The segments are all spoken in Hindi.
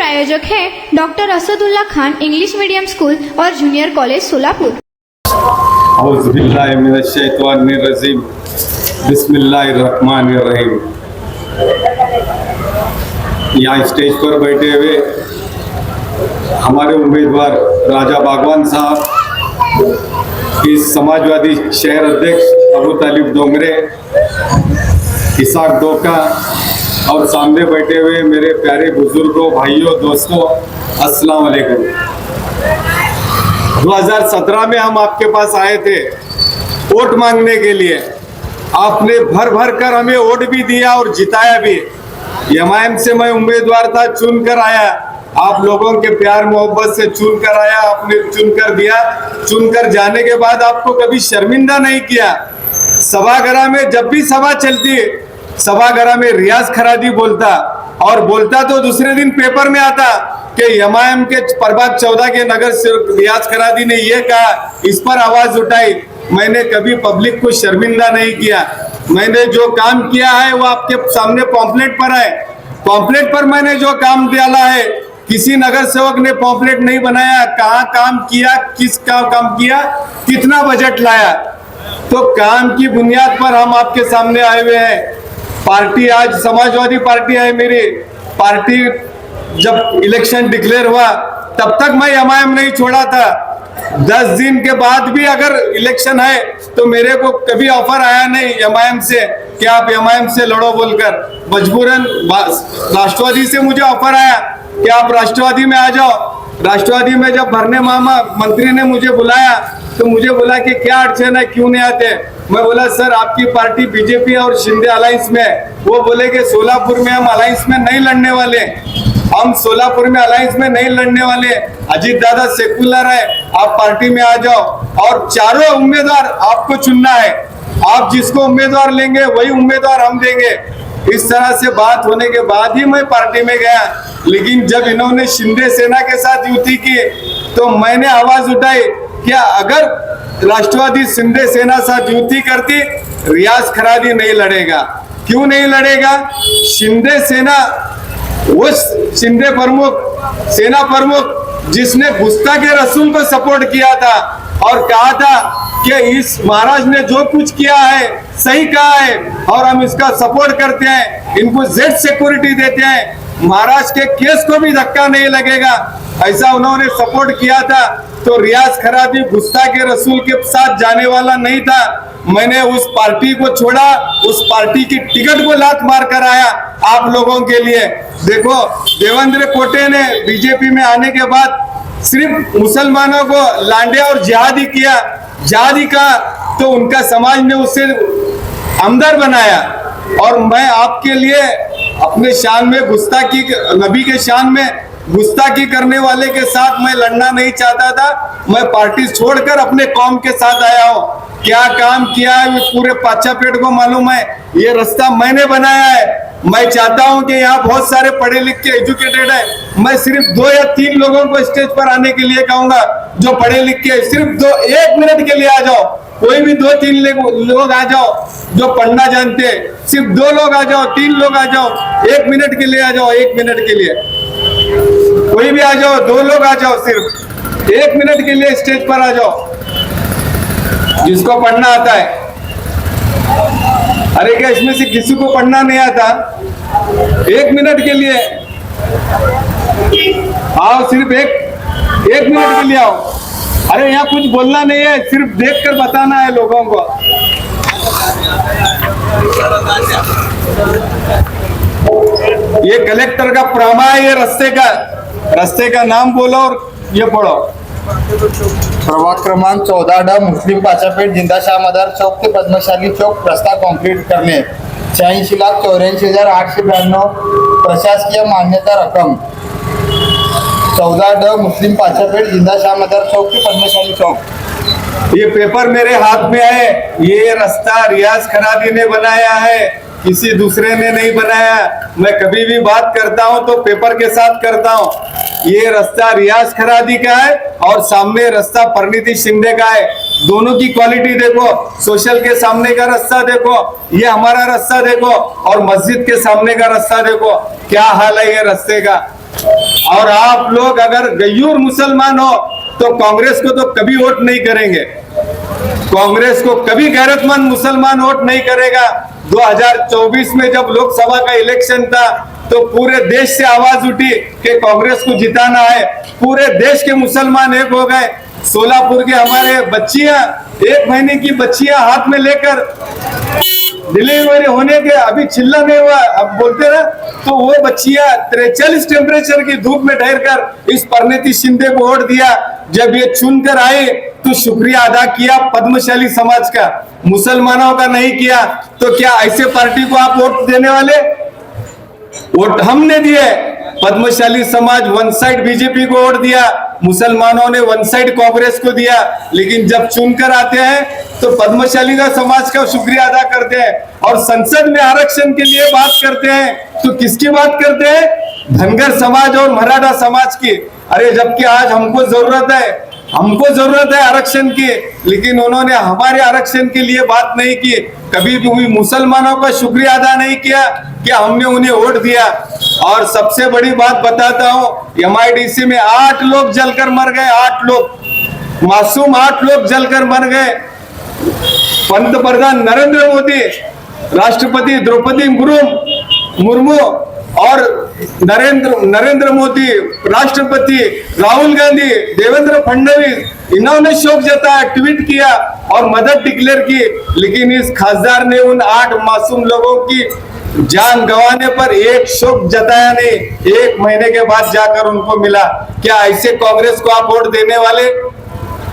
आयोजक हैं doctor Asadullah Khan English medium school और जूनियर कॉलेज सोलापुर। औज़ुबिल्लाहिमिनश्शैतानिर्रजीम, बिस्मिल्लाहिर्रहमानिर्रहीम। यहाँ स्टेज पर बैठे हुए हमारे उम्मीदवार राजा बागवान साहब, इस समाजवादी शहर अध्यक्ष अबू तालिब डोंगरे, इसाक डोका और सामने बैठे हुए मेरे प्यारे बुजुर्गों, भाइयों, दोस्तों, अस्सलाम वालेकुम। 2017 में हम आपके पास आए थे वोट मांगने के लिए। आपने भर भर कर हमें वोट भी दिया और जिताया भी। एमआईएम से मैं उम्मीदवार था, चुन कर आया। आप लोगों के प्यार मोहब्बत से चुन कर आया, आपने चुन कर दिया। चुन कर जाने के बाद आपको कभी शर्मिंदा नहीं किया। सभागार में जब भी सभा चलती, सभागार में रियाज खरादी बोलता, और बोलता तो दूसरे दिन पेपर में आता कि एमआईएम के प्रभाग 14 के नगर सेवक रियाज खरादी ने ये कहा, इस पर आवाज उठाई। मैंने कभी पब्लिक को शर्मिंदा नहीं किया। मैंने जो काम किया है वो आपके सामने पॉम्पलेट पर है। पॉम्पलेट पर मैंने जो काम डाला है, किसी नगर सेवक ने पॉम्पलेट नहीं बनाया। कहाँ काम किया, किसका काम किया, कितना बजट लाया, तो काम की बुनियाद पर हम आपके सामने आए हुए हैं। पार्टी आज समाजवादी पार्टी है मेरी। पार्टी जब इलेक्शन डिक्लेयर हुआ तब तक मैं एमआईएम नहीं छोड़ा था। 10 दिन के बाद भी अगर इलेक्शन है तो मेरे को कभी ऑफर आया नहीं एमआईएम से कि आप एमआईएम से लड़ो बोलकर। मजबूरन राष्ट्रवादी से मुझे ऑफर आया कि आप राष्ट्रवादी में आ जाओ। राष्ट्रवादी में जब भरने मामा मंत्री ने मुझे बुलाया तो मुझे बोला कि क्या अड़चन है, क्यों नहीं आते। मैं बोला सर आपकी पार्टी बीजेपी और शिंदे अलायंस में। वो बोले कि सोलापुर में हम अलायंस में नहीं लड़ने वाले, हम सोलापुर में अलायंस में नहीं लड़ने वाले। अजीत दादा सेकुलर है, आप पार्टी में आ जाओ और चारों उम्मीदवार आपको चुनना है। आप जिसको उम्मीदवार लेंगे वही उम्मीदवार हम देंगे। इस तरह से बात होने के बाद ही मैं पार्टी में गया। लेकिन जब इन्होंने शिंदे सेना के साथ युति की तो मैंने आवाज उठाई कि अगर राष्ट्रवादी शिंदे सेना साथ युति करती, रियाज खरादी नहीं लड़ेगा। क्यों नहीं लड़ेगा? शिंदे सेना, वो शिंदे प्रमुख, सेना प्रमुख जिसने गुस्ताखी रसूल को सपोर्ट किया था और कहा था कि इस महाराज ने जो कुछ किया है सही कहा है और हम इसका सपोर्ट करते हैं, इनको जेड सिक्योरिटी देते हैं, महाराज के केस को भी धक्का नहीं लगेगा, ऐसा उन्होंने सपोर्ट किया था। तो रियाज खरादी गुस्ताखी रसूल के साथ जाने वाला नहीं था। मैंने उस पार्टी को छोड़ा, उस पार्टी की टिकट को लात मार कर आया आप लोगों के लिए। देखो देवेंद्र कोटे ने बीजेपी में आने के बाद सिर्फ मुसलमानों को लांडे और जिहादी किया, जिहादी कहा, तो उनका समाज ने उसे आमदार बनाया। और मैं आपके लिए अपने शान में गुस्ताखी, नबी के शान में गुस्ताखी करने वाले के साथ मैं लड़ना नहीं चाहता था। मैं पार्टी छोड़कर अपने कौम के साथ आया हूँ। क्या काम किया है पूरे पाचा पेट को मालूम है। ये रास्ता मैंने बनाया है। मैं चाहता हूं कि यहाँ बहुत सारे पढ़े लिखे एजुकेटेड है। मैं सिर्फ 2 या 3 लोगों को स्टेज पर आने के लिए कहूंगा जो पढ़े लिखे, सिर्फ 1 मिनट के लिए आ जाओ। कोई भी 2-3 लोग आ जाओ जो पढ़ना जानते हैं। सिर्फ 2 लोग आ जाओ, 3 लोग आ जाओ, 1 मिनट के लिए आ जाओ, 1 मिनट के लिए कोई भी आ जाओ, 2 लोग आ जाओ, सिर्फ 1 मिनट के लिए स्टेज पर आ जाओ जिसको पढ़ना आता है। अरे क्या इसमें से किसी को पढ़ना नहीं आता? 1 मिनट के लिए आओ, सिर्फ एक मिनट के लिए आओ। अरे यहाँ कुछ बोलना नहीं है, सिर्फ देखकर बताना है लोगों को। ये कलेक्टर का प्रमा है, ये रास्ते का नाम बोलो और ये पढ़ो। प्रभाग क्रमांक 14 मुस्लिम पाचापेठ, जिंदाशाह मदार चौक ते पद्मशाली चौक रस्ता कॉन्क्रीट करणे, 86,84,892 प्रशासकीय मान्यता रक्कम। 14 मुस्लिम पाचापेठ, जिंदाशाह मदार चौक ते पद्मशाली चौक। ये पेपर मेरे हाथ में है। ये रास्ता रियाज खरादी ने बनाया है, किसी दूसरे ने नहीं बनाया। मैं कभी भी बात करता हूं तो पेपर के साथ करता हूं। ये रास्ता रियाज खरादी का है और सामने रास्ता परिणीति शिंदे का है। दोनों की क्वालिटी देखो, सोशल के सामने का रास्ता देखो, ये हमारा रास्ता देखो, और मस्जिद के सामने का रास्ता देखो, क्या हाल है ये रास्ते का। और आप लोग अगर गयूर मुसलमान हो तो कांग्रेस को तो कभी वोट नहीं करेंगे, कांग्रेस को कभी गैरतमंद मुसलमान वोट नहीं करेगा। 2024 में जब लोकसभा का इलेक्शन था तो पूरे देश से आवाज उठी कि कांग्रेस को जिताना है, पूरे देश के मुसलमान एक हो गए। सोलापुर के हमारे बच्चियां, 1 महीने की बच्चियां हाथ में लेकर डिलीवरी होने के अभी चिल्ला नहीं हुआ, अब बोलते ना, तो वो बच्चियां 43 टेम्परेचर की धूप में ठहर कर इस परिणीति शिंदे को वोट दिया। जब ये चुनकर आए तो शुक्रिया अदा किया पद्मशाली समाज का, मुसलमानों का नहीं किया। तो क्या ऐसे पार्टी को आप वोट देने वाले? वोट हमने दिए, पद्मशाली समाज वन साइड बीजेपी को वोट दिया, मुसलमानों ने वन साइड कांग्रेस को दिया। लेकिन जब चुनकर आते हैं तो पद्मशाली का समाज का शुक्रिया अदा करते हैं और संसद में आरक्षण के लिए बात करते हैं। तो किसकी बात करते हैं? धनगर समाज और मराठा समाज की। अरे जबकि आज हमको जरूरत है आरक्षण की, लेकिन उन्होंने हमारे आरक्षण के लिए बात नहीं की, कभी भी मुसलमानों का शुक्रिया अदा नहीं किया कि हमने उन्हें वोट दिया। और सबसे बड़ी बात बताता हूं, MIDC में 8 लोग जलकर मर गए, 8 लोग मासूम, 8 लोग जलकर मर गए। पंतप्रधान नरेंद्र मोदी, राष्ट्रपति द्रौपदी मुर्मू और नरेंद्र मोदी, राष्ट्रपति राहुल गांधी, देवेंद्र फडणवीस, इन्होंने शोक जताया, ट्वीट किया और मदद डिक्लेयर की। लेकिन इस खासदार ने उन 8 मासूम लोगों की जान गंवाने पर एक शोक जताया नहीं। 1 महीने के बाद जाकर उनको मिला। क्या ऐसे कांग्रेस को आप वोट देने वाले?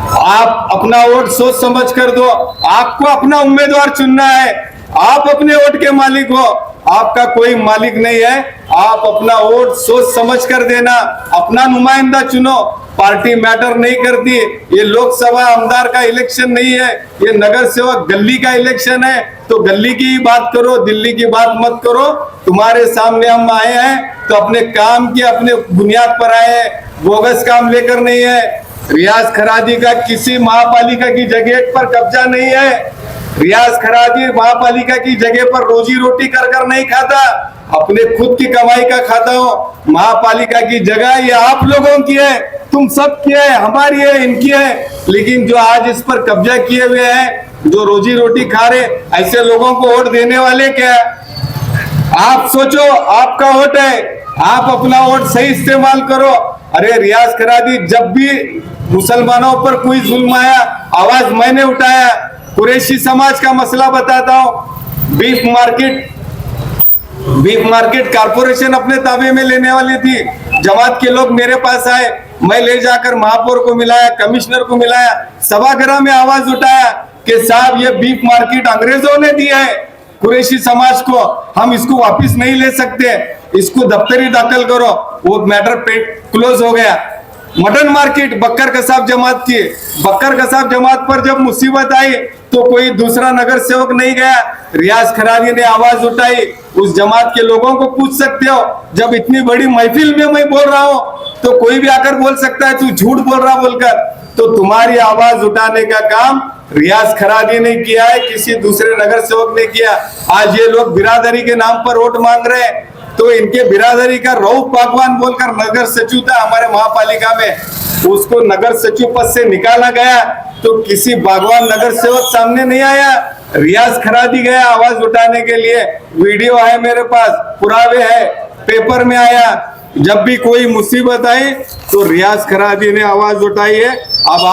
आप अपना वोट सोच समझ कर दो। आपको अपना उम्मीदवार चुनना है, आप अपने वोट के मालिक हो, आपका कोई मालिक नहीं है। आप अपना वोट सोच समझ कर देना, अपना नुमाइंदा चुनो। पार्टी मैटर नहीं करती। ये लोकसभा आमदार का इलेक्शन नहीं है, ये नगर सेवक गली का इलेक्शन है। तो गली की ही बात करो, दिल्ली की बात मत करो। तुम्हारे सामने हम आए हैं तो अपने काम की, अपने बुनियाद पर आए हैं, बोगस काम लेकर नहीं है। रियाज खरादी का किसी महापालिका की जगह पर कब्जा नहीं है। रियाज खरादी महापालिका की जगह पर रोजी रोटी कर नहीं खाता, अपने खुद की कमाई का खाता हो। महापालिका की जगह ये आप लोगों की है, तुम सब की है, हमारी है, इनकी है। लेकिन जो आज इस पर कब्जा किए हुए हैं, जो रोजी रोटी खा रहे, ऐसे लोगों को वोट देने वाले क्या है? आप सोचो, आपका वोट है, आप अपना वोट सही इस्तेमाल करो। अरे रियाज खरादी, जब भी मुसलमानों पर कोई जुल्म आया, आवाज मैंने उठाया। कुरैशी समाज का मसला बताता हूं। बीफ मार्केट कारपोरेशन अपने ताबे में लेने वाली थी। जमात के लोग मेरे पास आए, मैं ले जाकर महापौर को मिलाया, कमिश्नर को मिलाया, सभागृह में आवाज उठाया कि साहब ये बीफ मार्केट अंग्रेजों ने दिया है कुरैशी समाज को, हम इसको वापस नहीं ले सकते, इसको दफ्तरी दाखिल करो। वो मैटर क्लोज हो गया। मटन मार्केट बक्कर कसाब जमात की, बक्कर कसाब जमात पर जब मुसीबत आई तो कोई दूसरा नगर सेवक नहीं गया, रियाज खरादी ने आवाज उठाई। उस जमात के लोगों को पूछ सकते हो, जब इतनी बड़ी महफिल में मैं बोल रहा हूं तो कोई भी आकर बोल सकता है तू झूठ बोल रहा बोलकर। तो तुम्हारी आवाज उठाने का काम रियाज खरादी ने किया है, किसी दूसरे नगर सेवक ने किया। आज ये लोग बिरादरी के नाम पर वोट मांग रहे हैं, तो इनके बिरादरी का रऊफ बागवान बोलकर नगर सचिव था हमारे महापालिका में, उसको नगर सचिव पद से निकाला गया। तो किसी बागवान नगर सेवक सामने नहीं आया, रियाज खरादी गया आवाज उठाने के लिए। वीडियो है मेरे पास, पुरावे है, पेपर में आया। जब भी कोई मुसीबत आई तो रियाज खरादी ने आवाज उठाई है। अब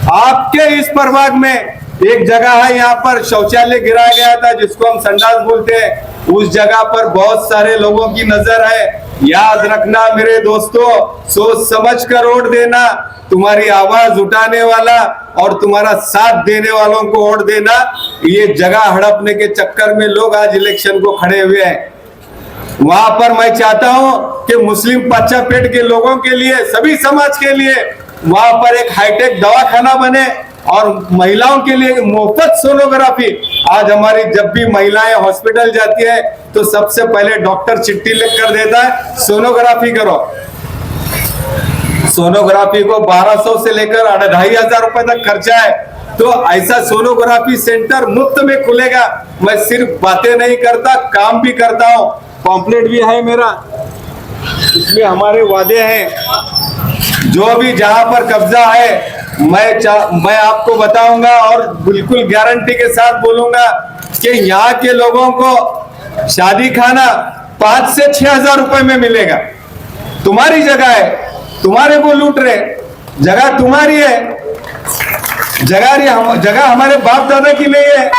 आपके इस प्रभाग में एक जगह है, यहाँ पर शौचालय गिराया गया था जिसको हम संडास बोलते हैं, उस जगह पर बहुत सारे लोगों की नजर है। याद रखना मेरे दोस्तों, सोच समझ कर वोट देना। तुम्हारी आवाज उठाने वाला और तुम्हारा साथ देने वालों को वोट देना। ये जगह हड़पने के चक्कर में लोग आज इलेक्शन को खड़े हुए हैं। वहां पर मैं चाहता हूं कि मुस्लिम पाचापेट के लोगों के लिए, सभी समाज के लिए वहां पर एक हाईटेक दवाखाना बने और महिलाओं के लिए मुफ्त सोनोग्राफी। आज हमारी जब भी महिलाएं हॉस्पिटल जाती है तो सबसे पहले डॉक्टर चिट्ठी लिख कर देता है, सोनोग्राफी करो। सोनोग्राफी को 1200 से लेकर 2500 रुपए तक खर्चा है। तो ऐसा सोनोग्राफी सेंटर मुफ्त में खुलेगा। मैं सिर्फ बातें नहीं करता, काम भी करता हूँ। पॉम्पलेट भी है मेरा, इसमें हमारे वादे हैं। जो भी जहां पर कब्जा है मैं आपको बताऊंगा और बिल्कुल गारंटी के साथ बोलूंगा कि यहाँ के लोगों को शादी खाना 5 से 6 हजार रुपए में मिलेगा। तुम्हारी जगह है, तुम्हारे को लूट रहे, जगह तुम्हारी है, जगह हमारे बाप दादा की नहीं है,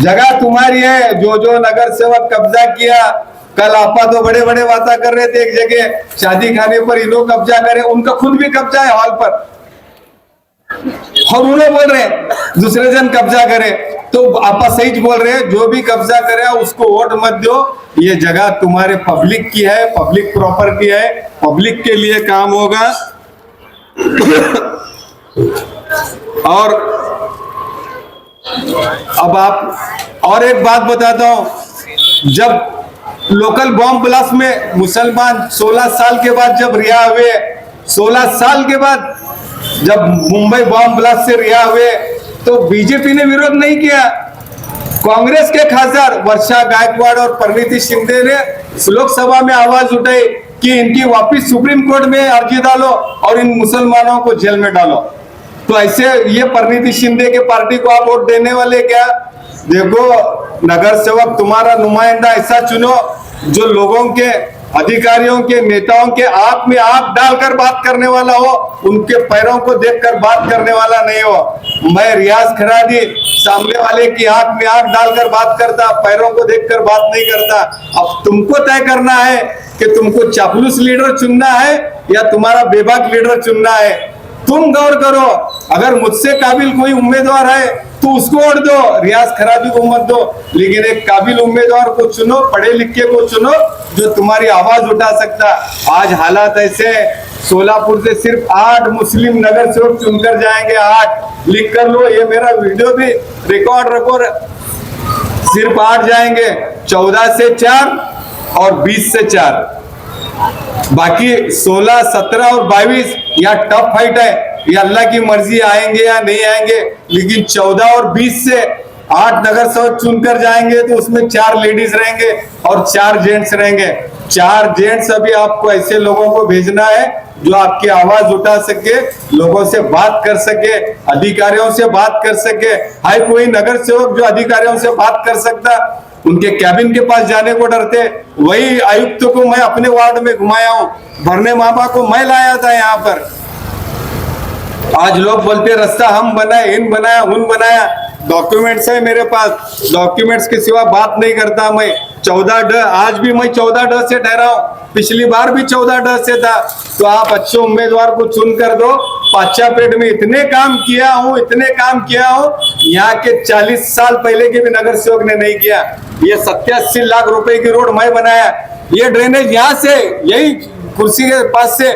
जगह तुम्हारी है। जो नगर सेवक कब्जा किया, कल आपा तो बड़े बड़े बातें कर रहे थे, एक जगह शादी खाने पर इन लोग कब्जा करे, उनका खुद भी कब्जा है हॉल पर, और उन्हें बोल रहे हैं दूसरे जन कब्जा करे। तो आपा सही बोल रहे हैं, जो भी कब्जा करे उसको वोट मत दो। ये जगह तुम्हारे पब्लिक की है, पब्लिक प्रॉपर्टी है, पब्लिक के लिए काम होगा। और अब आप और एक बात बताता हूं, जब लोकल बॉम्ब ब्लास्ट में मुसलमान 16 साल के बाद जब रिहा हुए, 16 साल के बाद जब मुंबई बॉम्ब ब्लास्ट से रिहा हुए, तो बीजेपी ने विरोध नहीं किया। कांग्रेस के खासदार वर्षा गायकवाड़ और परिणीति शिंदे ने लोकसभा में आवाज उठाई कि इनकी वापस सुप्रीम कोर्ट में अर्जी डालो और इन मुसलमानों को जेल में डालो। तो ऐसे ये परिणीति शिंदे के पार्टी को आप वोट देने वाले क्या? देखो, नगर सेवक तुम्हारा नुमाइंदा ऐसा चुनो जो लोगों के, अधिकारियों के, नेताओं के आंख में आंख डालकर बात करने वाला हो, उनके पैरों को देखकर बात करने वाला नहीं हो। मैं रियाज खरादी सामने वाले की आंख में आंख डालकर बात करता, पैरों को देखकर बात नहीं करता। अब तुमको तय करना है कि तुमको चापलूस लीडर चुनना है या तुम्हारा बेबाक लीडर चुनना है। तुम गौर करो, अगर मुझसे काबिल कोई उम्मीदवार है तो उसको वोट दो, रियाज खरादी को मत दो, लेकिन एक काबिल उम्मीदवार को चुनो, पढ़े लिखे को चुनो, जो तुम्हारी आवाज उठा सकता। आज हालात ऐसे, सोलापुर से सिर्फ 8 मुस्लिम नगर सेवक चुनकर जाएंगे, 8 लिख कर लो, ये मेरा वीडियो भी रिकॉर्ड रखो, सिर्फ 8 जाएंगे, 14 से 4 और 20 से 4, बाकी 16, 17 और 22 यहाँ टफ फाइट है। ये अल्लाह की मर्जी आएंगे या नहीं आएंगे, लेकिन 14 और 20 से 8 नगर सेवक चुनकर जाएंगे तो उसमें 4 लेडीज रहेंगे और 4 जेंट्स रहेंगे। 4 जेंट्स अभी आपको ऐसे लोगों को भेजना है जो आपकी आवाज उठा सके, लोगों से बात कर सके, अधिकारियों से बात कर सके। हाय, कोई नगर सेवक जो अधिकारियों से बात कर सकता, उनके कैबिन के पास जाने को डरते। वही आयुक्त को मैं अपने वार्ड में घुमाया हूँ, भरने मापा को मैं लाया था यहाँ पर। आज लोग बोलते रास्ता हम बनाए, इन बनाया, उन बनाया, डॉक्यूमेंट्स है मेरे पास, डॉक्यूमेंट्स के सिवा बात नहीं करता मैं। 14 आज भी मैं 14 से ठहरा हूँ, पिछली बार भी 14 से था। तो आप अच्छे उम्मीदवार को चुन कर दो। पाचापेट में इतने काम किया हूँ, इतने काम किया हूँ, यहाँ के 40 साल पहले के भी नगर सेवक ने नहीं किया। ये 87 लाख रुपए की रोड मैं बनाया। ये ड्रेनेज यहाँ से, यही कुर्सी के पास से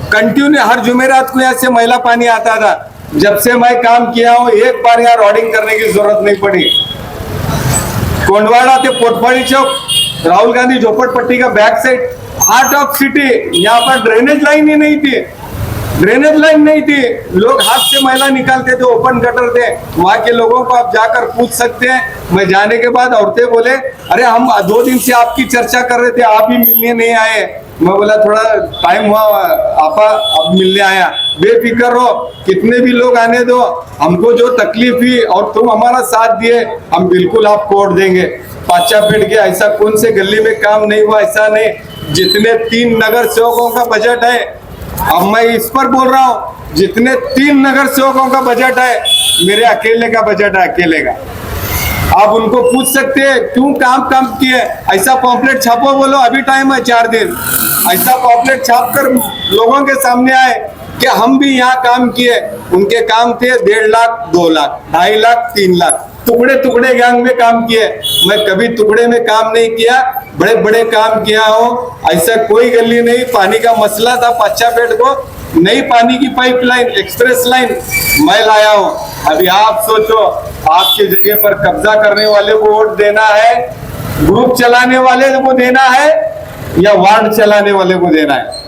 कंटिन्यू हर जुमेरात को यहाँ से मैला पानी आता था। जब से मैं काम किया हूँ, एक बार यहाँ रोडिंग करने की जरूरत नहीं पड़ी। कोंडवाड़ा से पोटफाड़ी चौक, राहुल गांधी झोपड़पट्टी का back side, heart of city, यहाँ पर ड्रेनेज लाइन ही नहीं थी, ड्रेनेज लाइन नहीं थी। लोग हाथ से मैला निकालते थे, ओपन गटर थे। वहां के लोगों को आप जाकर पूछ सकते हैं। मैं जाने के बाद औरतें बोले, अरे हम 2 दिन से आपकी चर्चा कर रहे थे, आप ही मिलने नहीं आए। मैं बोला थोड़ा टाइम हुआ आपा, अब मिलने आया। बेफिक्र रहो, कितने भी लोग आने दो, हमको जो तकलीफ हुई और तुम हमारा साथ दिए, हम बिल्कुल आपको वोट देंगे। पाचापेट के ऐसा कौन से गली में काम नहीं हुआ, ऐसा नहीं। जितने 3 नगर सेवकों का बजट है, अब मैं इस पर बोल रहा हूँ, जितने 3 नगर सेवकों का बजट है, मेरे अकेले का बजट है, अकेले का। आप उनको पूछ सकते हैं क्यों काम किए। ऐसा पॉम्पलेट छापो, बोलो अभी टाइम है 4 दिन। ऐसा पॉम्पलेट छाप कर लोगों के सामने आए कि हम भी यहाँ काम किए। उनके काम थे 1.5 लाख, 2 लाख, 2.5 लाख, 3 लाख, टुकड़े टुकड़े गैंग में काम किए। मैं कभी टुकड़े में काम नहीं किया, बड़े बड़े काम किया हूँ। ऐसा कोई गली नहीं। पानी का मसला था पाचापेट को, नई पानी की पाइपलाइन, एक्सप्रेस लाइन मैं लाया हूँ। अभी आप सोचो, आपकी जगह पर कब्जा करने वाले को वोट देना है, ग्रुप चलाने वाले को देना है, या वार्ड चलाने वाले को देना है?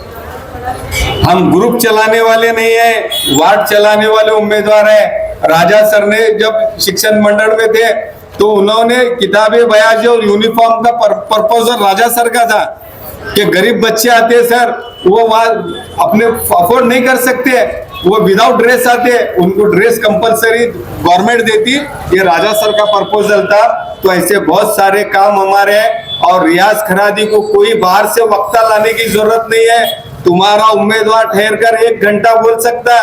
हम ग्रुप चलाने वाले नहीं है, वार्ड चलाने वाले उम्मीदवार है। राजा सर ने जब शिक्षण मंडल में थे तो उन्होंने किताबें बयाजी और यूनिफॉर्म का प्रपोजल राजा सर का था। कि गरीब बच्चे आते हैं सर, वो वहाँ अपने अफोर्ड नहीं कर सकते, वो विदाउट ड्रेस आते, उनको ड्रेस कंपलसरी गवर्नमेंट देती। ये राजा सर का प्रपोजल था। तो ऐसे बहुत सारे काम हमारे हैं। और रियाज खरादी को कोई बाहर से वक्ता लाने की जरूरत नहीं है। तुम्हारा उम्मीदवार ठहर कर 1 घंटा बोल सकता,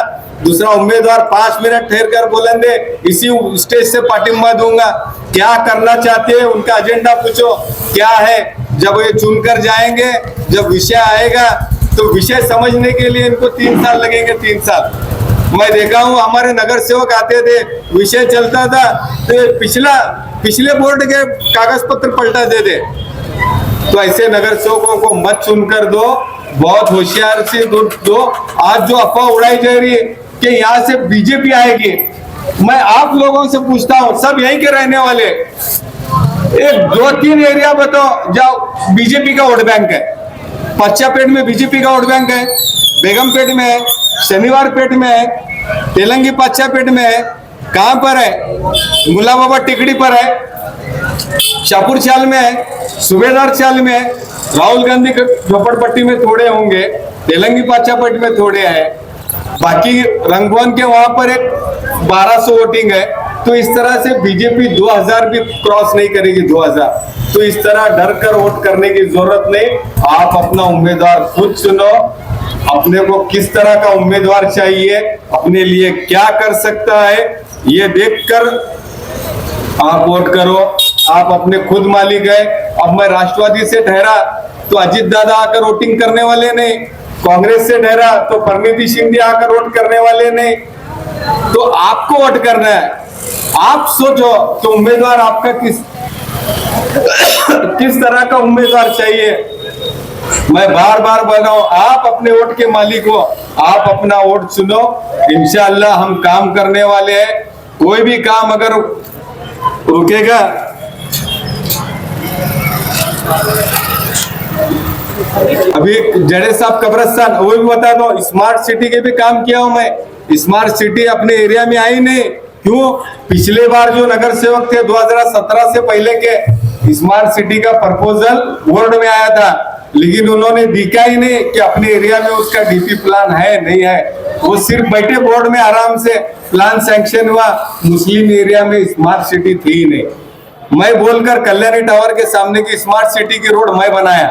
दूसरा उम्मीदवार 5 मिनट ठहर कर बोलेंगे, इसी स्टेज से पार्टिंबा दूंगा। क्या करना चाहते हैं उनका एजेंडा पूछो क्या है। जब ये चुनकर जाएंगे, जब विषय आएगा तो विषय समझने के लिए इनको 3 साल लगेंगे। 3 साल मैं देखा हूँ, हमारे नगर सेवक आते थे, विषय चलता था तो पिछले बोर्ड के कागज पत्र पलटाते थे। तो ऐसे नगर सेवकों को मत चुनकर दो, बहुत होशियार से दो। आज जो अफवाह उड़ाई जा रही है कि यहाँ से बीजेपी आएगी, मैं आप लोगों से पूछता हूँ, सब यहीं के रहने वाले, एक 2-3 एरिया बताओ जाओ बीजेपी का वोट बैंक है। पच्चापेट में बीजेपी का वोट बैंक है, बेगमपेट में है, शनिवार पेट में है, तेलंगी पच्चापेट में है, कहाँ पर है, मुला बाबा टिकड़ी पर है, शाहपुर चाल में है, सूबेदार चाल में है, राहुल गांधी झोपड़पट्टी में थोड़े होंगे, तेलंगी पच्चापेट में थोड़े हैं, बाकी रंगभवन के वहां पर एक 1200 वोटिंग है। तो इस तरह से बीजेपी 2000 भी क्रॉस नहीं करेगी। 2000 तो इस तरह डर कर वोट करने की जरूरत नहीं। आप अपना उम्मीदवार खुद चुनो, अपने को किस तरह का उम्मीदवार चाहिए, अपने लिए क्या कर सकता है, ये देखकर आप वोट करो। आप अपने खुद मालिक है। अब मैं राष्ट्रवादी से ठहरा तो अजीत दादा आकर वोटिंग करने वाले नहीं, कांग्रेस से ठहरा तो परिणीति शिंदे आकर वोट करने वाले नहीं। तो आपको वोट करना है। आप सोचो कि उम्मीदवार आपका किस तरह का उम्मीदवार चाहिए। मैं बार बार बोल रहा हूं, आप अपने वोट के मालिक हो, आप अपना वोट चुनो। इंशाअल्लाह हम काम करने वाले हैं। कोई भी काम अगर रुकेगा, अभी जड़े साहब कब्रस्तान, वो भी बता दो, स्मार्ट सिटी के भी काम किया हूं मैं। स्मार्ट सिटी अपने एरिया में आई नहीं, क्यों? पिछले बार जो नगर सेवक थे 2017 से पहले के, स्मार्ट सिटी का प्रपोजल बोर्ड में आया था, लेकिन उन्होंने दिखा ही नहीं कि अपने एरिया में उसका डीपी प्लान है नहीं है। वो सिर्फ बैठे बोर्ड में आराम से, प्लान सैंक्शन हुआ, मुस्लिम एरिया में स्मार्ट सिटी थी ही नहीं। मैं बोलकर कल्याणी टावर के सामने की स्मार्ट सिटी की रोड मैं बनाया।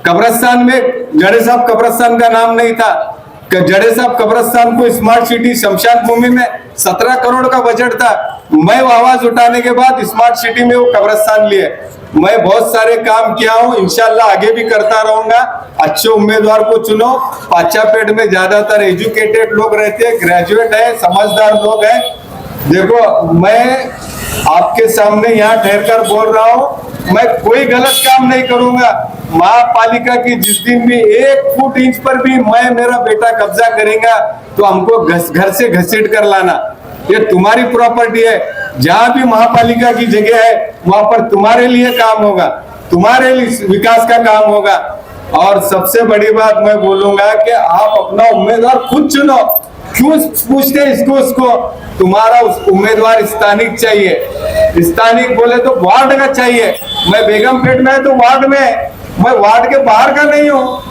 कब्रस्तान में जड़े साहब कब्रस्तान का नाम नहीं था, जड़े साहब कब्रस्तान को स्मार्ट सिटी शमशान भूमि में 17 करोड़ का बजट था। मैं वो आवाज उठाने के बाद स्मार्ट सिटी में वो कब्रस्तान लिए। मैं बहुत सारे काम किया हूँ, इंशाल्लाह आगे भी करता रहूंगा। अच्छे उम्मीदवार को चुनो। पाचापेट में ज्यादातर एजुकेटेड लोग रहते हैं, ग्रेजुएट है, समझदार लोग हैं। देखो मैं आपके सामने यहाँ ठहर कर बोल रहा हूँ, मैं कोई गलत काम नहीं करूंगा। महापालिका की जिस दिन भी 1 फुट इंच पर भी मैं मेरा बेटा कब्जा करेगा तो हमको घर से घसीट कर लाना। ये तुम्हारी प्रॉपर्टी है। जहां भी महापालिका की जगह है वहां पर तुम्हारे लिए काम होगा, तुम्हारे लिए विकास का काम होगा। और सबसे बड़ी बात मैं बोलूंगा कि आप अपना उम्मीदवार खुद चुनो। क्यों पूछते इसको उसको? तुम्हारा उम्मीदवार स्थानिक चाहिए। स्थानिक बोले तो वार्ड का चाहिए। मैं बेगमपेट में है तो वार्ड में, मैं वार्ड के बाहर का नहीं हूँ।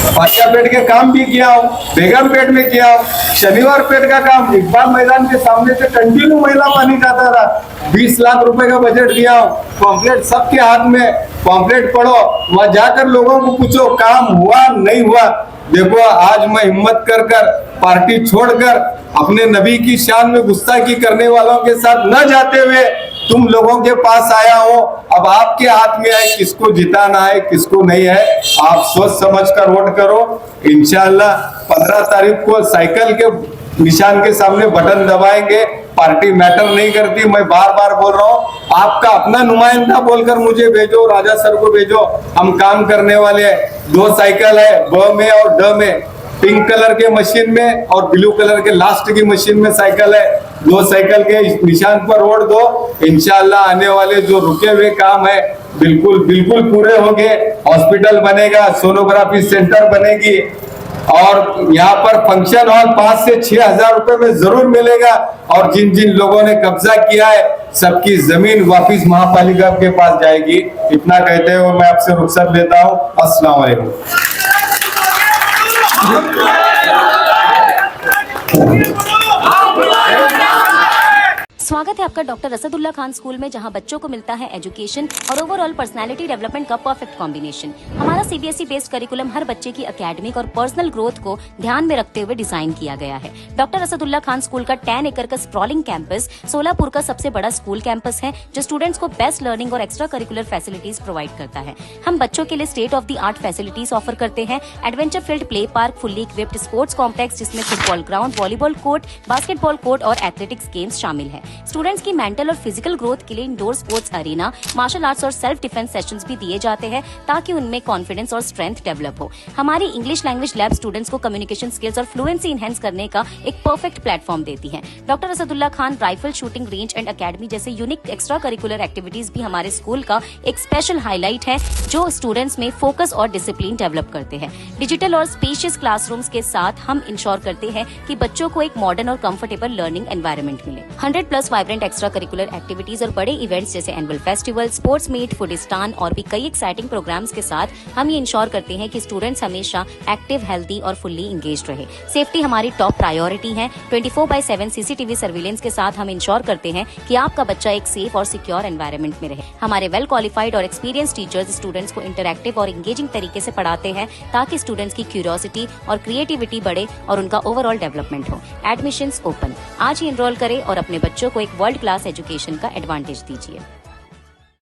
पाचापेट के काम भी किया हूँ, बेगमपेट में किया हूँ, शनिवार पेट का काम, इकबाल मैदान के सामने से कंटिन्यू महिला पानी जाता था। 20 लाख रुपए का बजट दिया हूँ। पॉम्पलेट सबके हाथ में, पॉम्पलेट पढ़ो, वहां जाकर लोगों को पूछो काम हुआ नहीं हुआ। देखो आज मैं हिम्मत कर पार्टी छोड़कर अपने नबी की शान में गुस्ताखी करने वालों के साथ न जाते हुए तुम लोगों के पास आया हो। अब आपके हाथ में है किसको जिताना है किसको नहीं है। आप सोच समझ कर वोट करो। इंशाल्लाह 15 तारीख को साइकिल के निशान के सामने बटन दबाएंगे। पार्टी मैटर नहीं करती। मैं बार बार बोल रहा हूँ, आपका अपना नुमाइंदा बोलकर मुझे भेजो, राजा सर को भेजो, हम काम करने वाले हैं। 2 साइकिल है, ब में और ड में, पिंक कलर के मशीन में और ब्लू कलर के लास्ट की मशीन में साइकिल है। 2 साइकिल के निशान पर वोट दो। इंशाल्लाह आने वाले जो रुके हुए काम है बिल्कुल पूरे होंगे। हॉस्पिटल बनेगा, सोनोग्राफी सेंटर बनेगी, और यहाँ पर फंक्शन हॉल 5 से 6 हजार रुपए में जरूर मिलेगा। और जिन जिन लोगों ने कब्जा किया है सबकी जमीन वापिस महापालिका के पास जाएगी। इतना कहते हुए मैं आपसे रुखसत लेता हूँ। अस्सलाम वालेकुम। स्वागत है आपका डॉक्टर असदुल्ला खान स्कूल में, जहां बच्चों को मिलता है एजुकेशन और ओवरऑल पर्सनालिटी डेवलपमेंट का परफेक्ट कॉम्बिनेशन। हमारा सीबीएसई बेस्ड करिकुलम हर बच्चे की एकेडमिक और पर्सनल ग्रोथ को ध्यान में रखते हुए डिजाइन किया गया है। डॉक्टर असदुल्ला खान स्कूल का 10 एकड़ का स्प्रॉलिंग कैंपस सोलापुर का सबसे बड़ा स्कूल कैंपस है, जो स्टूडेंट्स को बेस्ट लर्निंग और एक्स्ट्रा करिकुलर फैसिलिटीज प्रोवाइड करता है। हम बच्चों के लिए state of the art facilities offer करते हैं। Adventure field play park, fully equipped sports complex जिसमें football ground, volleyball court, basketball court और एथलेटिक्स गेम्स शामिल है। स्टूडेंट्स की मेंटल और फिजिकल ग्रोथ के लिए indoor sports arena, martial arts और सेल्फ डिफेंस सेशंस भी दिए जाते हैं ताकि उनमें कॉन्फिडेंस और स्ट्रेंथ डेवलप हो। हमारी इंग्लिश लैंग्वेज लैब स्टूडेंट्स को कम्युनिकेशन स्किल्स और फ्लुएंसी इनहेंस करने का एक परफेक्ट प्लेटफॉर्म देती है। Doctor Asadullah Khan rifle shooting range and academy जैसे यूनिक एक्स्ट्रा करिकुलर एक्टिविटीज भी हमारे स्कूल का एक स्पेशल हाईलाइट है, जो स्टूडेंट्स में फोकस और डिसिप्लिन डेवलप करते हैं। डिजिटल और स्पेशियस क्लासरूम्स के साथ हम इंश्योर करते हैं कि बच्चों को एक मॉडर्न और कंफर्टेबल लर्निंग एनवायरनमेंट मिले। 100+ वाइब्रेंट एक्स्ट्रा करिकुलर एक्टिविटीज और बड़े इवेंट्स जैसे एनुअल फेस्टिवल, स्पोर्ट्स मीट, फूडिस्तान और भी कई एक्साइटिंग प्रोग्राम्स के साथ हम ये इंश्योर करते हैं कि स्टूडेंट्स हमेशा एक्टिव, हेल्दी और फुल्ली इंगेज्ड रहे। सेफ्टी हमारी टॉप प्रायोरिटी है। 24/7 सीसीटीवी सर्विलेंस के साथ हम इंश्योर करते हैं कि आपका बच्चा एक सेफ और सिक्योर एनवायरनमेंट में रहे। हमारे वेल क्वालिफाइड और एक्सपीरियंस टीचर्स स्टूडेंट्स को इंटरैक्टिव और इंगेजिंग तरीके से पढ़ाते हैं ताकि स्टूडेंट्स की क्यूरियोसिटी और क्रिएटिविटी बढ़े और उनका ओवरऑल डेवलपमेंट हो। Admissions open. आज ही एनरोल करें और अपने बच्चों को एक वर्ल्ड क्लास एजुकेशन का एडवांटेज दीजिए।